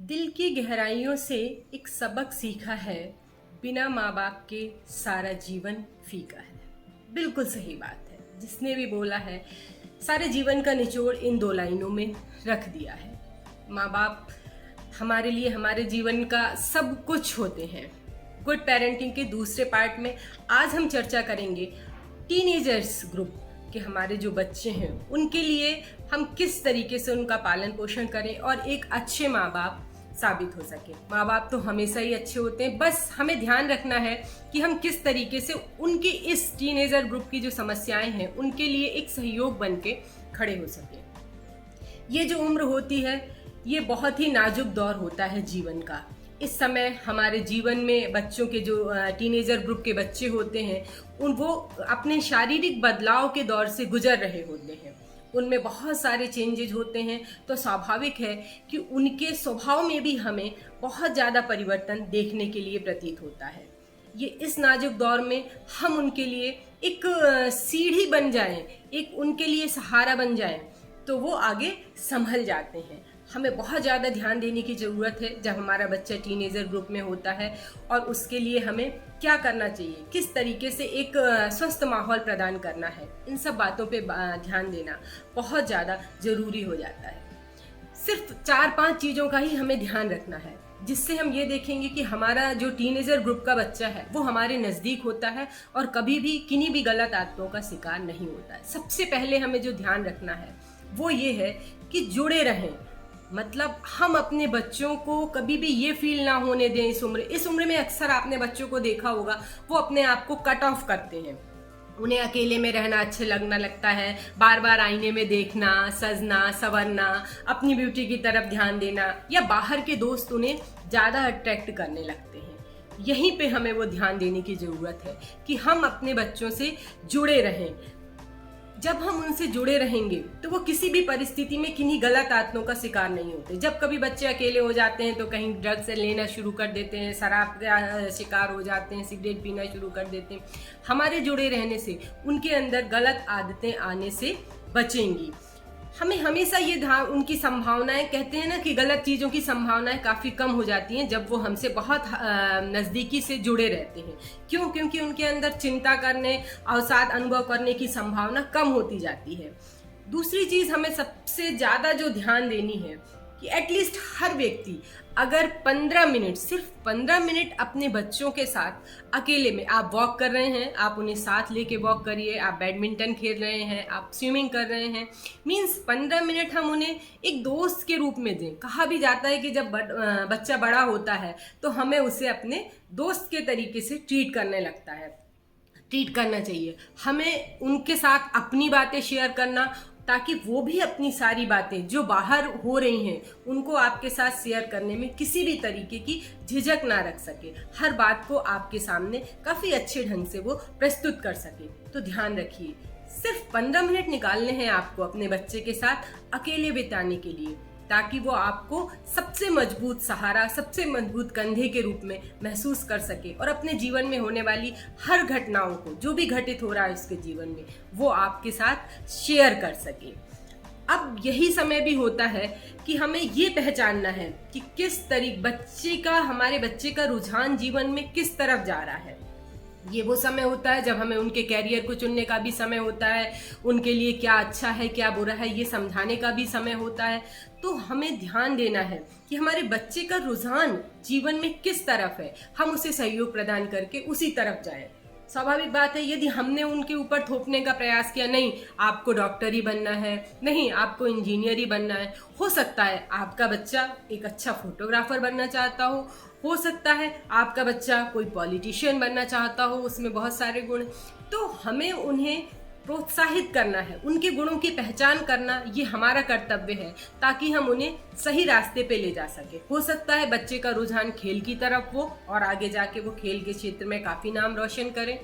दिल की गहराइयों से एक सबक सीखा है, बिना माँ बाप के सारा जीवन फीका है। बिल्कुल सही बात है। जिसने भी बोला है, सारे जीवन का निचोड़ इन दो लाइनों में रख दिया है। माँ बाप हमारे लिए हमारे जीवन का सब कुछ होते हैं। गुड पेरेंटिंग के दूसरे पार्ट में आज हम चर्चा करेंगे टीनेजर्स ग्रुप कि हमारे जो बच्चे हैं उनके लिए हम किस तरीके से उनका पालन पोषण करें और एक अच्छे माँ बाप साबित हो सके। माँ बाप तो हमेशा ही अच्छे होते हैं, बस हमें ध्यान रखना है कि हम किस तरीके से उनके इस टीनेजर ग्रुप की जो समस्याएं हैं उनके लिए एक सहयोग बन के खड़े हो सके। ये जो उम्र होती है ये बहुत ही नाजुक दौर होता है जीवन का। इस समय हमारे जीवन में बच्चों के जो टीनेजर ग्रुप के बच्चे होते हैं वो अपने शारीरिक बदलाव के दौर से गुजर रहे होते हैं। उनमें बहुत सारे चेंजेज होते हैं, तो स्वाभाविक है कि उनके स्वभाव में भी हमें बहुत ज़्यादा परिवर्तन देखने के लिए प्रतीत होता है। ये इस नाजुक दौर में हम उनके लिए एक सीढ़ी बन जाएं, एक उनके लिए सहारा बन जाएं, तो वो आगे संभल जाते हैं। हमें बहुत ज़्यादा ध्यान देने की ज़रूरत है जब हमारा बच्चा टीनेजर ग्रुप में होता है, और उसके लिए हमें क्या करना चाहिए, किस तरीके से एक स्वस्थ माहौल प्रदान करना है। इन सब बातों पे ध्यान देना बहुत ज़्यादा ज़रूरी हो जाता है। सिर्फ 4-5 चीज़ों का ही हमें ध्यान रखना है, जिससे हम ये देखेंगे कि हमारा जो टीनेजर ग्रुप का बच्चा है वो हमारे नज़दीक होता है और कभी भी किन्हीं भी गलत आदतों का शिकार नहीं होता है। सबसे पहले हमें जो ध्यान रखना है वो ये है कि जुड़े रहें। मतलब हम अपने बच्चों को कभी भी ये फील ना होने दें। इस उम्र में अक्सर आपने बच्चों को देखा होगा, वो अपने आप को कट ऑफ करते हैं। उन्हें अकेले में रहना अच्छे लगने लगता है, बार बार आईने में देखना, सजना संवरना, अपनी ब्यूटी की तरफ ध्यान देना, या बाहर के दोस्त उन्हें ज़्यादा अट्रैक्ट करने लगते हैं। यहीं पे हमें वो ध्यान देने की ज़रूरत है कि हम अपने बच्चों से जुड़े रहें। जब हम उनसे जुड़े रहेंगे तो वो किसी भी परिस्थिति में किन्हीं गलत आदतों का शिकार नहीं होते। जब कभी बच्चे अकेले हो जाते हैं तो कहीं ड्रग्स लेना शुरू कर देते हैं, शराब का शिकार हो जाते हैं, सिगरेट पीना शुरू कर देते हैं। हमारे जुड़े रहने से उनके अंदर गलत आदतें आने से बचेंगी। हमें हमेशा ये उनकी संभावनाएं, कहते हैं ना कि गलत चीज़ों की संभावनाएं काफ़ी कम हो जाती हैं जब वो हमसे बहुत नज़दीकी से जुड़े रहते हैं। क्यों? क्योंकि उनके अंदर चिंता करने, अवसाद अनुभव करने की संभावना कम होती जाती है। दूसरी चीज़ हमें सबसे ज़्यादा जो ध्यान देनी है कि एटलीस्ट हर व्यक्ति अगर 15 मिनट, सिर्फ 15 मिनट अपने बच्चों के साथ अकेले में, आप वॉक कर रहे हैं, आप उन्हें साथ लेके वॉक करिए, आप बैडमिंटन खेल रहे हैं, आप स्विमिंग कर रहे हैं, मीन्स 15 मिनट हम उन्हें एक दोस्त के रूप में दें। कहा भी जाता है कि जब बच्चा बड़ा होता है तो हमें उसे अपने दोस्त के तरीके से ट्रीट करना चाहिए। हमें उनके साथ अपनी बातें शेयर करना, ताकि वो भी अपनी सारी बातें जो बाहर हो रही हैं उनको आपके साथ शेयर करने में किसी भी तरीके की झिझक ना रख सके। हर बात को आपके सामने काफ़ी अच्छे ढंग से वो प्रस्तुत कर सके। तो ध्यान रखिए, सिर्फ 15 मिनट निकालने हैं आपको अपने बच्चे के साथ अकेले बिताने के लिए, ताकि वो आपको सबसे मजबूत सहारा, सबसे मजबूत कंधे के रूप में महसूस कर सके और अपने जीवन में होने वाली हर घटनाओं को, जो भी घटित हो रहा है उसके जीवन में, वो आपके साथ शेयर कर सके। अब यही समय भी होता है कि हमें ये पहचानना है कि किस तरीके हमारे बच्चे का रुझान जीवन में किस तरफ जा रहा है। ये वो समय होता है जब हमें उनके कैरियर को चुनने का भी समय होता है, उनके लिए क्या अच्छा है क्या बुरा है ये समझाने का भी समय होता है। तो हमें ध्यान देना है कि हमारे बच्चे का रुझान जीवन में किस तरफ है, हम उसे सहयोग प्रदान करके उसी तरफ जाएं। स्वाभाविक बात है, यदि हमने उनके ऊपर थोपने का प्रयास किया, नहीं आपको डॉक्टर ही बनना है, नहीं आपको इंजीनियर ही बनना है, हो सकता है आपका बच्चा एक अच्छा फोटोग्राफर बनना चाहता हो सकता है आपका बच्चा कोई पॉलिटिशियन बनना चाहता हो, उसमें बहुत सारे गुण। तो हमें उन्हें प्रोत्साहित करना है, उनके गुणों की पहचान करना ये हमारा कर्तव्य है, ताकि हम उन्हें सही रास्ते पे ले जा सके। हो सकता है बच्चे का रुझान खेल की तरफ हो और आगे जाके वो खेल के क्षेत्र में काफ़ी नाम रोशन करें।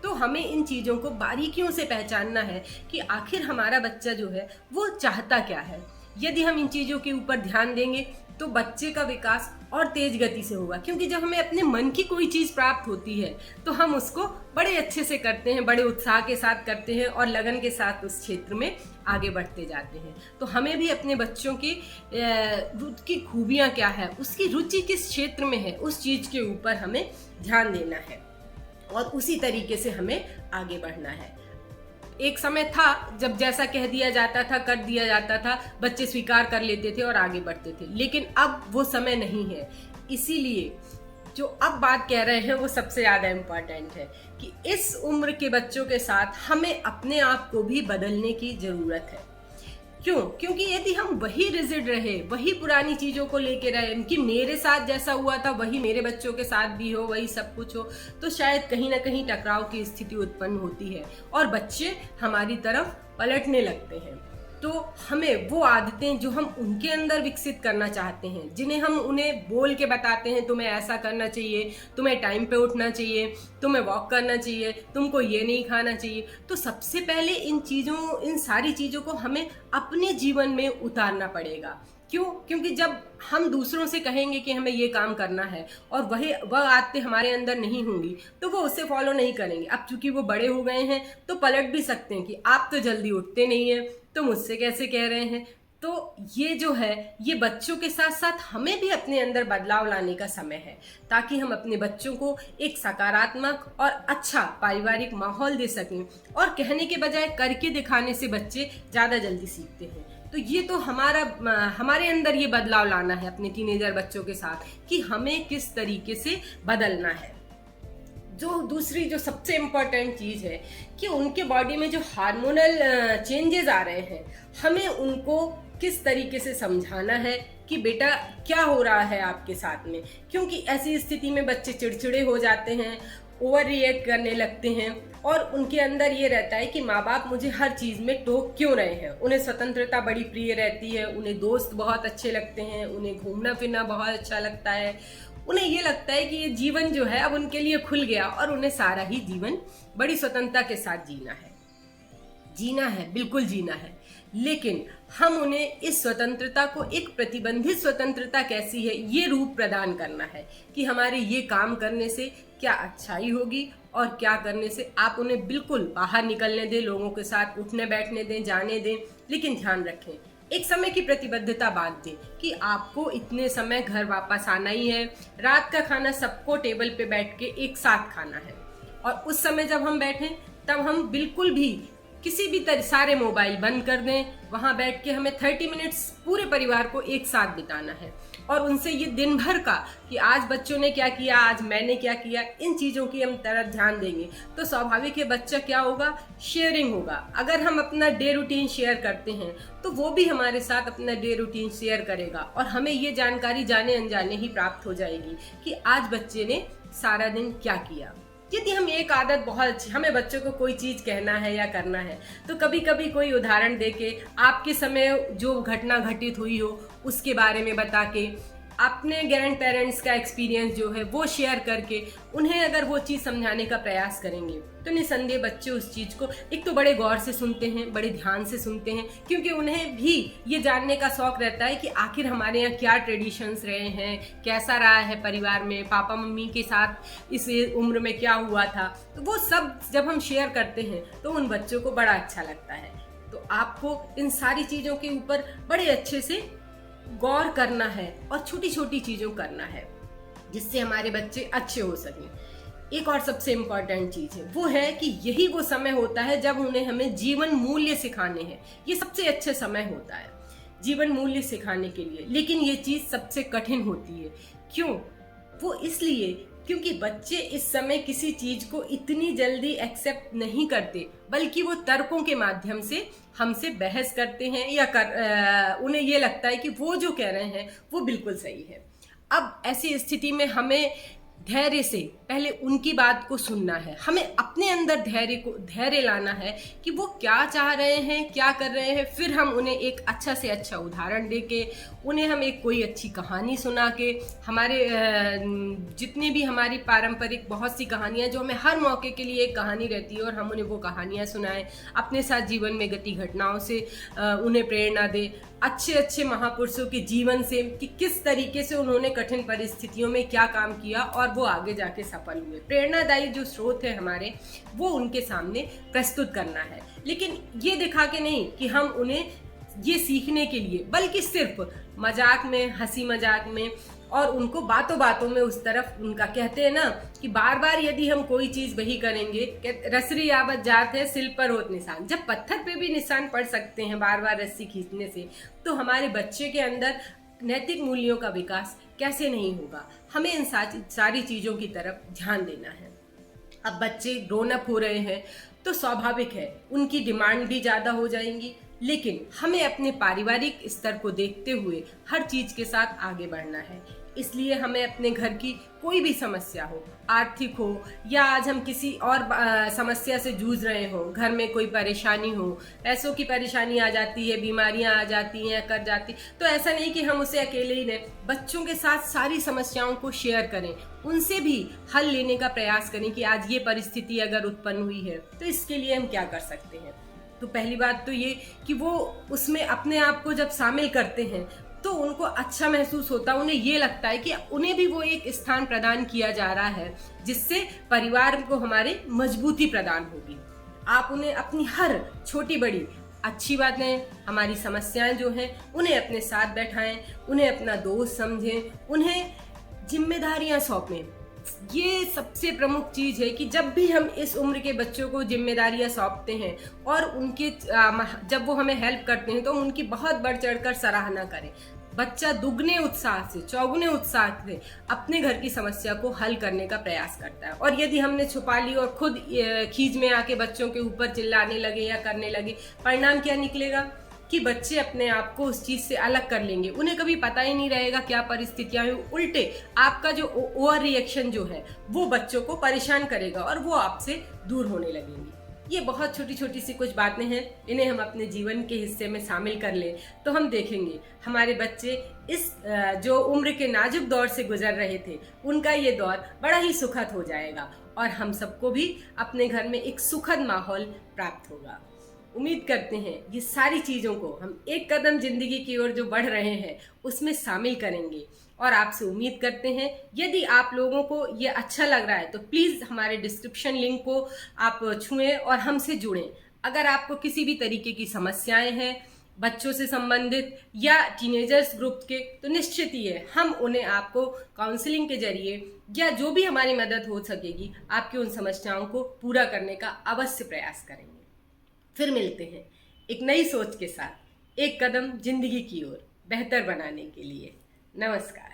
तो हमें इन चीज़ों को बारीकियों से पहचानना है कि आखिर हमारा बच्चा जो है वो चाहता क्या है। यदि हम इन चीज़ों के ऊपर ध्यान देंगे तो बच्चे का विकास और तेज गति से होगा। क्योंकि जब हमें अपने मन की कोई चीज प्राप्त होती है तो हम उसको बड़े अच्छे से करते हैं, बड़े उत्साह के साथ करते हैं और लगन के साथ उस क्षेत्र में आगे बढ़ते जाते हैं। तो हमें भी अपने बच्चों की खूबियां क्या है, उसकी रुचि किस क्षेत्र में है, उस चीज के ऊपर हमें ध्यान देना है और उसी तरीके से हमें आगे बढ़ना है। एक समय था जब जैसा कह दिया जाता था, कर दिया जाता था, बच्चे स्वीकार कर लेते थे और आगे बढ़ते थे, लेकिन अब वो समय नहीं है। इसीलिए जो अब बात कह रहे हैं वो सबसे ज्यादा इम्पोर्टेंट है कि इस उम्र के बच्चों के साथ हमें अपने आप को भी बदलने की जरूरत है। क्यों? क्योंकि यदि हम वही रिजिड रहे, वही पुरानी चीजों को लेके रहे कि मेरे साथ जैसा हुआ था वही मेरे बच्चों के साथ भी हो, वही सब कुछ हो, तो शायद कहीं ना कहीं टकराव की स्थिति उत्पन्न होती है और बच्चे हमारी तरफ पलटने लगते हैं। तो हमें वो आदतें जो हम उनके अंदर विकसित करना चाहते हैं, जिन्हें हम उन्हें बोल के बताते हैं तुम्हें ऐसा करना चाहिए, तुम्हें टाइम पे उठना चाहिए, तुम्हें वॉक करना चाहिए, तुमको ये नहीं खाना चाहिए, तो सबसे पहले इन सारी चीजों को हमें अपने जीवन में उतारना पड़ेगा। क्यों? क्योंकि जब हम दूसरों से कहेंगे कि हमें ये काम करना है और वह आदतें हमारे अंदर नहीं होंगी तो वो उसे फॉलो नहीं करेंगे। अब चूंकि वो बड़े हो गए हैं तो पलट भी सकते हैं कि आप तो जल्दी उठते नहीं हैं, तो मुझसे कैसे कह रहे हैं। तो ये जो है, ये बच्चों के साथ साथ हमें भी अपने अंदर बदलाव लाने का समय है, ताकि हम अपने बच्चों को एक सकारात्मक और अच्छा पारिवारिक माहौल दे सकें। और कहने के बजाय करके दिखाने से बच्चे ज्यादा जल्दी सीखते हैं। तो ये तो हमारे अंदर ये बदलाव लाना है अपने टीनेजर बच्चों के साथ कि हमें किस तरीके से बदलना है। दूसरी जो सबसे इम्पोर्टेंट चीज है कि उनके बॉडी में जो हार्मोनल चेंजेस आ रहे हैं, हमें उनको किस तरीके से समझाना है कि बेटा क्या हो रहा है आपके साथ में। क्योंकि ऐसी स्थिति में बच्चे चिड़चिड़े हो जाते हैं, ओवर रिएक्ट करने लगते हैं और उनके अंदर ये रहता है कि माँ बाप मुझे हर चीज में टोक क्यों रहे हैं। उन्हें स्वतंत्रता बड़ी प्रिय रहती है, उन्हें दोस्त बहुत अच्छे लगते हैं, उन्हें घूमना फिरना बहुत अच्छा लगता है, उन्हें ये लगता है कि ये जीवन जो है अब उनके लिए खुल गया और उन्हें सारा ही जीवन बड़ी स्वतंत्रता के साथ जीना है, बिल्कुल जीना है। लेकिन हम उन्हें इस स्वतंत्रता को एक प्रतिबंधित स्वतंत्रता कैसी है ये रूप प्रदान करना है कि हमारे ये काम करने से क्या अच्छाई होगी और क्या करने से आप उन्हें बिल्कुल बाहर निकलने दें, लोगों के साथ उठने बैठने दें, जाने दें, लेकिन ध्यान रखें एक समय की प्रतिबद्धता बांध दें कि आपको इतने समय घर वापस आना ही है। रात का खाना सबको टेबल पे बैठ के एक साथ खाना है और उस समय जब हम बैठें तब हम बिल्कुल भी किसी भी तरह सारे मोबाइल बंद कर दें। वहां बैठ के हमें 30 मिनट्स पूरे परिवार को एक साथ बिताना है और उनसे ये दिन भर का कि आज बच्चों ने क्या किया, आज मैंने क्या किया, इन चीजों की हम तरफ ध्यान देंगे तो स्वाभाविक है बच्चा क्या होगा, शेयरिंग होगा। अगर हम अपना डे रूटीन शेयर करते हैं तो वो भी हमारे साथ अपना डे रूटीन शेयर करेगा और हमें ये जानकारी जाने अनजाने ही प्राप्त हो जाएगी कि आज बच्चे ने सारा दिन क्या किया। यदि हम एक आदत बहुत अच्छी, हमें बच्चों को कोई चीज कहना है या करना है तो कभी कभी कोई उदाहरण देके, आपके समय जो घटना घटित हुई हो उसके बारे में बता के, अपने ग्रैंड पेरेंट्स का एक्सपीरियंस जो है वो शेयर करके उन्हें अगर वो चीज समझाने का प्रयास करेंगे तो निसंदेह बच्चे उस चीज को एक तो बड़े गौर से सुनते हैं, बड़े ध्यान से सुनते हैं, क्योंकि उन्हें भी ये जानने का शौक रहता है कि आखिर हमारे यहाँ क्या ट्रेडिशंस रहे हैं, कैसा रहा है परिवार में, पापा मम्मी के साथ इस उम्र में क्या हुआ था। तो वो सब जब हम शेयर करते हैं तो उन बच्चों को बड़ा अच्छा लगता है। तो आपको इन सारी चीजों के ऊपर बड़े अच्छे से गौर करना है और छोटी छोटी चीजों करना है जिससे हमारे बच्चे अच्छे हो सकें। एक और सबसे इम्पोर्टेंट चीज है वो है कि यही वो समय होता है जब उन्हें हमें जीवन मूल्य सिखाने हैं। ये सबसे अच्छा समय होता है जीवन मूल्य सिखाने के लिए, लेकिन ये चीज सबसे कठिन होती है। क्यों? वो इसलिए क्योंकि बच्चे इस समय किसी चीज को इतनी जल्दी एक्सेप्ट नहीं करते, बल्कि वो तर्कों के माध्यम से हमसे बहस करते हैं या उन्हें ये लगता है कि वो जो कह रहे हैं वो बिल्कुल सही है। अब ऐसी स्थिति में हमें धैर्य से पहले उनकी बात को सुनना है, हमें अपने अंदर धैर्य लाना है कि वो क्या चाह रहे हैं, क्या कर रहे हैं। फिर हम उन्हें एक अच्छा से अच्छा उदाहरण देके, उन्हें हम एक कोई अच्छी कहानी सुना के, हमारे जितनी भी हमारी पारंपरिक बहुत सी कहानियां जो हमें हर मौके के लिए एक कहानी रहती है और हम उन्हें वो कहानियां सुनाएं, अपने साथ जीवन में घटी घटनाओं से उन्हें प्रेरणा दें, अच्छे अच्छे महापुरुषों के जीवन से कि किस तरीके से उन्होंने कठिन परिस्थितियों में क्या काम किया और वो आगे जाके सफल हुए। प्रेरणादायी जो स्रोत है हमारे, वो उनके सामने प्रस्तुत करना है, लेकिन ये दिखा के नहीं कि हम उन्हें ये सीखने के लिए, बल्कि सिर्फ मजाक में, हंसी मजाक में और उनको बातों बातों में उस तरफ उनका, कहते हैं ना कि बार बार यदि हम कोई चीज वही करेंगे, रसरी यावत जात है सिल पर होत निशान, जब पत्थर पे भी निशान पड़ सकते हैं बार बार रस्सी खींचने से, तो हमारे बच्चे के अंदर नैतिक मूल्यों का विकास कैसे नहीं होगा। हमें इन सारी चीजों की तरफ ध्यान देना है। अब बच्चे ग्रोन अप हो रहे हैं तो स्वाभाविक है उनकी डिमांड भी ज्यादा हो जाएंगी, लेकिन हमें अपने पारिवारिक स्तर को देखते हुए हर चीज के साथ आगे बढ़ना है। इसलिए हमें अपने घर की कोई भी समस्या हो, आर्थिक हो या आज हम किसी और समस्या से जूझ रहे हो, घर में कोई परेशानी हो, पैसों की परेशानी आ जाती है, बीमारियां आ जाती हैं, कर जाती, तो ऐसा नहीं कि हम उसे अकेले ही रहें। बच्चों के साथ सारी समस्याओं को शेयर करें, उनसे भी हल लेने का प्रयास करें कि आज ये परिस्थिति अगर उत्पन्न हुई है तो इसके लिए हम क्या कर सकते हैं। तो पहली बात तो ये कि वो उसमें अपने आप को जब शामिल करते हैं तो उनको अच्छा महसूस होता है, उन्हें ये लगता है कि उन्हें भी वो एक स्थान प्रदान किया जा रहा है जिससे परिवार को हमारे मजबूती प्रदान होगी। आप उन्हें अपनी हर छोटी बड़ी अच्छी बातें, हमारी समस्याएं जो हैं उन्हें अपने साथ बैठाएं, उन्हें अपना दोस्त समझें, उन्हें जिम्मेदारियां सौंपें। ये सबसे प्रमुख चीज है कि जब भी हम इस उम्र के बच्चों को जिम्मेदारियां सौंपते हैं और उनके जब वो हमें हेल्प करते हैं तो हम उनकी बहुत बढ़ चढ़कर सराहना करें। बच्चा दुगने उत्साह से, चौगुने उत्साह से अपने घर की समस्या को हल करने का प्रयास करता है। और यदि हमने छुपा ली और खुद खीज में आके बच्चों के ऊपर चिल्लाने लगे या करने लगे, परिणाम क्या निकलेगा कि बच्चे अपने आप को उस चीज से अलग कर लेंगे, उन्हें कभी पता ही नहीं रहेगा क्या परिस्थितियां हैं। उल्टे आपका जो ओवर रिएक्शन जो है वो बच्चों को परेशान करेगा और वो आपसे दूर होने लगेंगे। ये बहुत छोटी छोटी सी कुछ बातें हैं, इन्हें हम अपने जीवन के हिस्से में शामिल कर लें तो हम देखेंगे हमारे बच्चे इस जो उम्र के नाजुक दौर से गुजर रहे थे उनका ये दौर बड़ा ही सुखद हो जाएगा और हम सबको भी अपने घर में एक सुखद माहौल प्राप्त होगा। उम्मीद करते हैं ये सारी चीज़ों को हम एक कदम जिंदगी की ओर जो बढ़ रहे हैं उसमें शामिल करेंगे। और आपसे उम्मीद करते हैं यदि आप लोगों को ये अच्छा लग रहा है तो प्लीज़ हमारे डिस्क्रिप्शन लिंक को आप छुएं और हमसे जुड़ें। अगर आपको किसी भी तरीके की समस्याएं हैं बच्चों से संबंधित या टीनेजर्स ग्रुप के, तो निश्चित ही है हम उन्हें आपको काउंसलिंग के जरिए या जो भी हमारी मदद हो सकेगी आपकी उन समस्याओं को पूरा करने का अवश्य प्रयास करेंगे। फिर मिलते हैं एक नई सोच के साथ, एक कदम जिंदगी की ओर बेहतर बनाने के लिए। नमस्कार।